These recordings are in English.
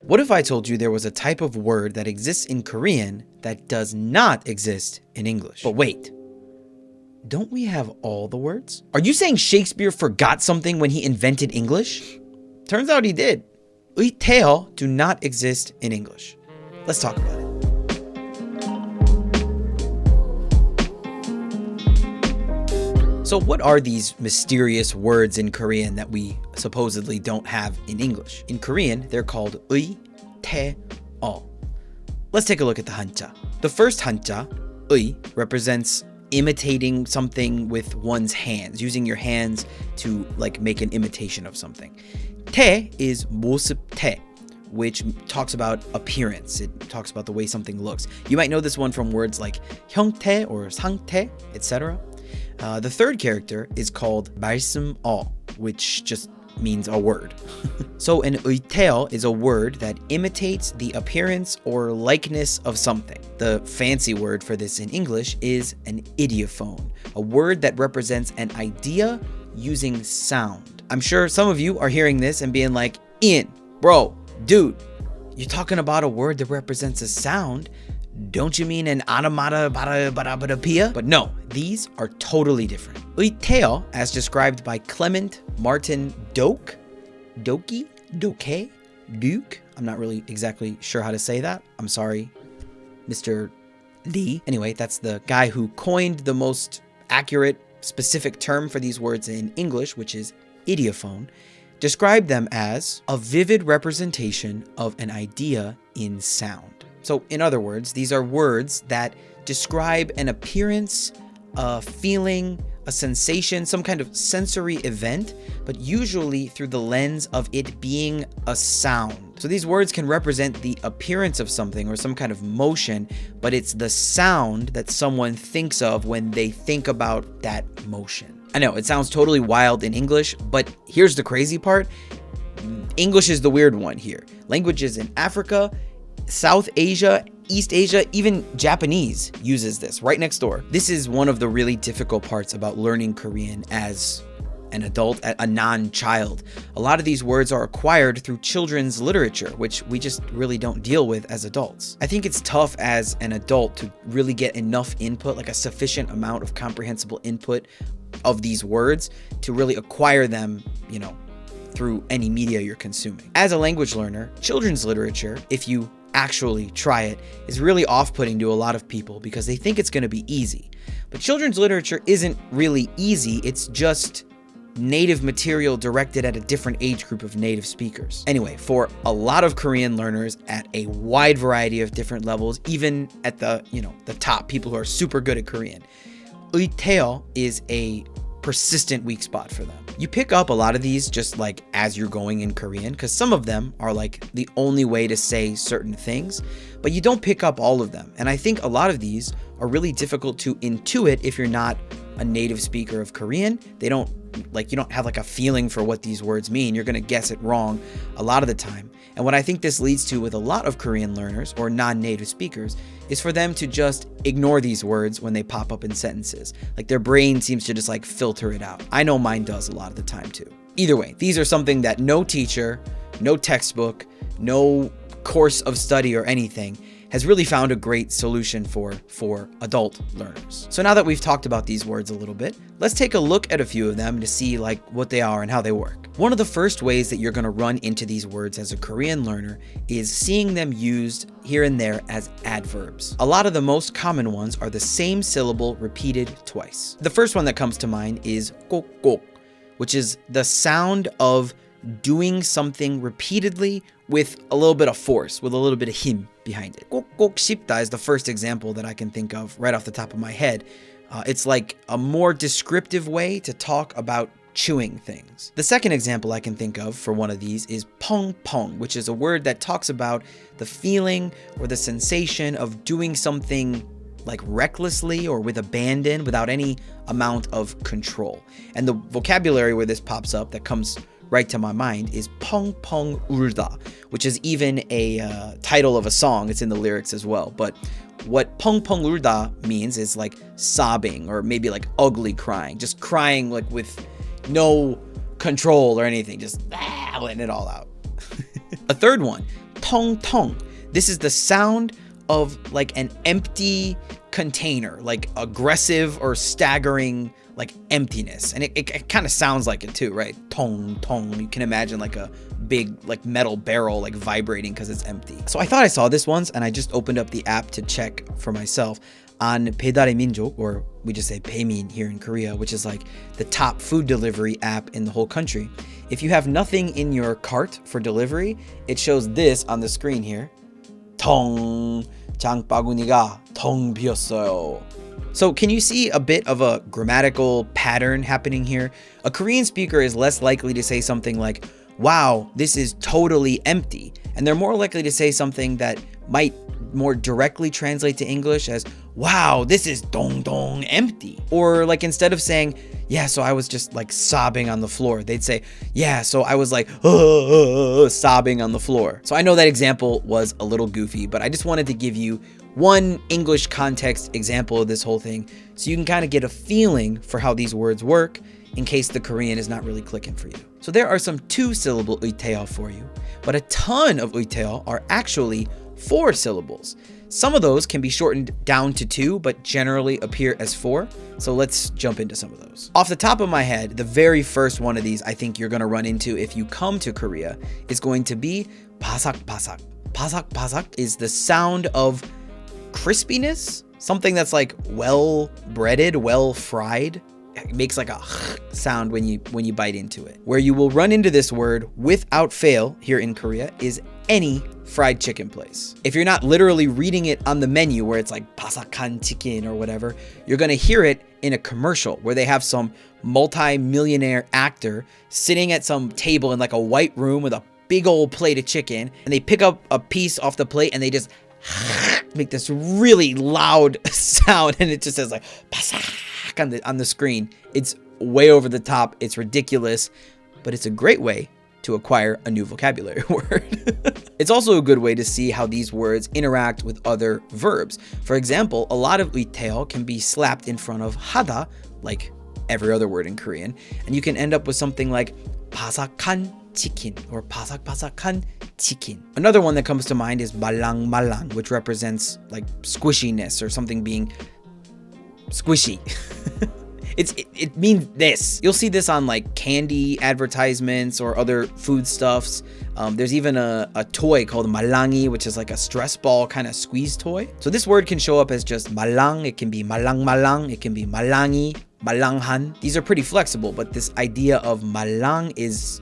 What if I told you there was a type of word that exists in Korean that does not exist in English? But wait, don't we have all the words? Are you saying Shakespeare forgot something when he invented English? Turns out he did. 의태어 do not exist in English. Let's talk about it. So what are these mysterious words in Korean that we supposedly don't have in English? In Korean, they're called 의태어. Let's take a look at the 한자. The first 한자, 의, represents imitating something with one's hands, using your hands to like make an imitation of something. 태 is 모습태, which talks about appearance. It talks about the way something looks. You might know this one from words like 형태 or 상태, etc. The third character is called 말씀어, which just means a word. So an 의태어 is a word that imitates the appearance or likeness of something. The fancy word for this in English is an idiophone, a word that represents an idea using sound. I'm sure some of you are hearing this and being like, Ian, bro, dude, you're talking about a word that represents a sound. Don't you mean an onomatopoeia? But no, these are totally different. 의태어, as described by Clement Martin Doke, Duke. I'm not really exactly sure how to say that. I'm sorry, Mr. Lee. Anyway, that's the guy who coined the most accurate, specific term for these words in English, which is idiophone. Described them as a vivid representation of an idea in sound. So in other words, these are words that describe an appearance, a feeling, a sensation, some kind of sensory event, but usually through the lens of it being a sound. So these words can represent the appearance of something or some kind of motion, but it's the sound that someone thinks of when they think about that motion. I know it sounds totally wild in English, but here's the crazy part. English is the weird one here. Languages in Africa, South Asia, East Asia, even Japanese uses this right next door. This is one of the really difficult parts about learning Korean as an adult, a non-child. A lot of these words are acquired through children's literature, which we just really don't deal with as adults. I think it's tough as an adult to really get enough input, like a sufficient amount of comprehensible input of these words to really acquire them, through any media you're consuming. As a language learner, children's literature, if you actually try it, is really off-putting to a lot of people because they think it's going to be easy. But children's literature isn't really easy, it's just native material directed at a different age group of native speakers. Anyway, for a lot of Korean learners at a wide variety of different levels, even at the top, people who are super good at Korean, 의태어 is a persistent weak spot for them. You pick up a lot of these just like as you're going in Korean, because some of them are like the only way to say certain things, but you don't pick up all of them. And I think a lot of these are really difficult to intuit if you're not a native speaker of Korean. You don't have like a feeling for what these words mean. You're gonna guess it wrong a lot of the time. And what I think this leads to with a lot of Korean learners or non-native speakers is for them to just ignore these words when they pop up in sentences. Like their brain seems to just like filter it out. I know mine does a lot of the time too. Either way, these are something that no teacher, no textbook, no course of study or anything has really found a great solution for adult learners. So now that we've talked about these words a little bit, let's take a look at a few of them to see like what they are and how they work. One of the first ways that you're gonna run into these words as a Korean learner is seeing them used here and there as adverbs. A lot of the most common ones are the same syllable repeated twice. The first one that comes to mind is 꼭꼭, which is the sound of doing something repeatedly with a little bit of force, with a little bit of 힘 behind it. 꼭꼭 씹다 is the first example that I can think of right off the top of my head. It's like a more descriptive way to talk about chewing things. The second example I can think of for one of these is 펑펑, which is a word that talks about the feeling or the sensation of doing something like recklessly or with abandon without any amount of control. And the vocabulary where this pops up that comes right to my mind is 펑펑 울다, which is even a title of a song. It's in the lyrics as well. But what 펑펑 울다 means is like sobbing or maybe like ugly crying, just crying like with no control or anything, just letting it all out. A third one, tong tong. This is the sound of like an empty container, like aggressive or staggering, like emptiness. And it kind of sounds like it too, right? Tong tong. You can imagine like a big like metal barrel like vibrating because it's empty. So I thought I saw this once, and I just opened up the app to check for myself on 배달의 민족, or we just say Baemin here in Korea, which is like the top food delivery app in the whole country. If you have nothing in your cart for delivery, it shows this on the screen here. 텅 장바구니가 텅 비었어요. So can you see a bit of a grammatical pattern happening here? A Korean speaker is less likely to say something like, wow, this is totally empty. And they're more likely to say something that might more directly translate to English as, wow, this is dong dong empty. Or like instead of saying, yeah, so I was just like sobbing on the floor, they'd say, yeah, so I was like sobbing on the floor. So I know that example was a little goofy, but I just wanted to give you one English context example of this whole thing so you can kind of get a feeling for how these words work in case the Korean is not really clicking for you. So there are some 2-syllable 의태어 for you, but a ton of 의태어 are actually 4 syllables. Some of those can be shortened down to 2, but generally appear as 4. So let's jump into some of those. Off the top of my head, the very first one of these I think you're going to run into if you come to Korea is going to be 바삭바삭. 바삭바삭 is the sound of crispiness, something that's like well breaded, well fried. It makes like a sound when you bite into it. Where you will run into this word without fail here in Korea is any fried chicken place. If you're not literally reading it on the menu where it's like 바삭한 chicken or whatever, you're gonna hear it in a commercial where they have some multi-millionaire actor sitting at some table in like a white room with a big old plate of chicken, and they pick up a piece off the plate and they just make this really loud sound, and it just says like 바삭 on the screen. It's way over the top, it's ridiculous, but it's a great way to acquire a new vocabulary word. It's also a good way to see how these words interact with other verbs. For example, a lot of 의태어 can be slapped in front of 하다, like every other word in Korean, and you can end up with something like 바삭한 chicken or 바삭바삭한 chicken. Another one that comes to mind is 말랑말랑, which represents like squishiness or something being squishy. It means this. You'll see this on like candy advertisements or other foodstuffs. There's even a toy called malangi, which is like a stress ball kind of squeeze toy. So this word can show up as just malang. It can be malang, it can be malangi, malanghan. These are pretty flexible, but this idea of malang is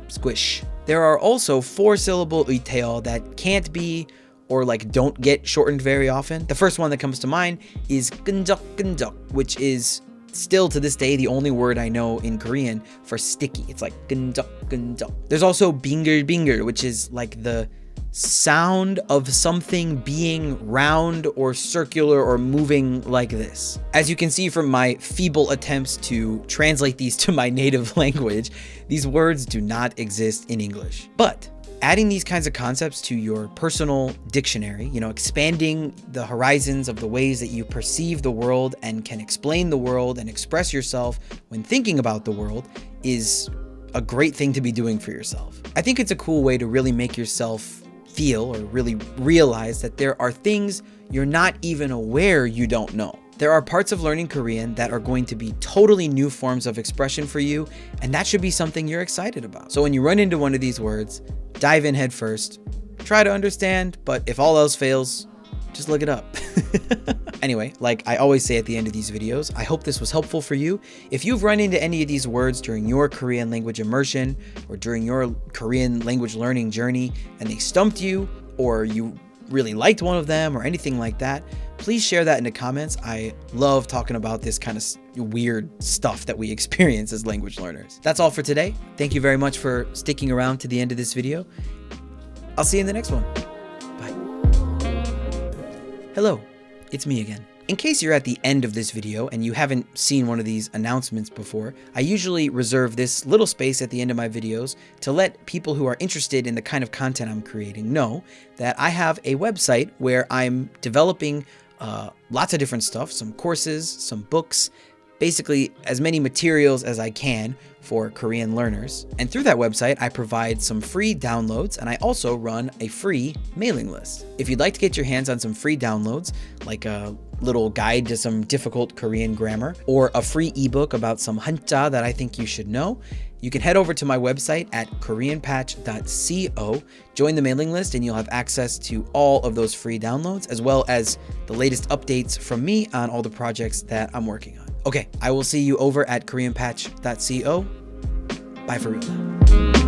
squish. There are also 4-syllable 의태어 that can't be or like don't get shortened very often. The first one that comes to mind is 끈적끈적, which is still to this day the only word I know in Korean for sticky. It's like 끈적끈적. There's also 빙글빙글, which is like the sound of something being round or circular or moving like this. As you can see from my feeble attempts to translate these to my native language, these words do not exist in English. But adding these kinds of concepts to your personal dictionary, expanding the horizons of the ways that you perceive the world and can explain the world and express yourself when thinking about the world, is a great thing to be doing for yourself. I think it's a cool way to really make yourself feel or really realize that there are things you're not even aware you don't know. There are parts of learning Korean that are going to be totally new forms of expression for you, and that should be something you're excited about. So when you run into one of these words, dive in head first, try to understand, but if all else fails, just look it up. Anyway, like I always say at the end of these videos, I hope this was helpful for you. If you've run into any of these words during your Korean language immersion or during your Korean language learning journey and they stumped you, or you really liked one of them or anything like that, please share that in the comments. I love talking about this kind of weird stuff that we experience as language learners. That's all for today. Thank you very much for sticking around to the end of this video. I'll see you in the next one. Bye. Hello, it's me again. In case you're at the end of this video and you haven't seen one of these announcements before, I usually reserve this little space at the end of my videos to let people who are interested in the kind of content I'm creating know that I have a website where I'm developing lots of different stuff, some courses, some books, basically as many materials as I can for Korean learners. And through that website, I provide some free downloads, and I also run a free mailing list. If you'd like to get your hands on some free downloads, like a little guide to some difficult Korean grammar, or a free ebook about some hanja that I think you should know, you can head over to my website at koreanpatch.co, join the mailing list, and you'll have access to all of those free downloads, as well as the latest updates from me on all the projects that I'm working on. Okay, I will see you over at koreanpatch.co. Bye for real now.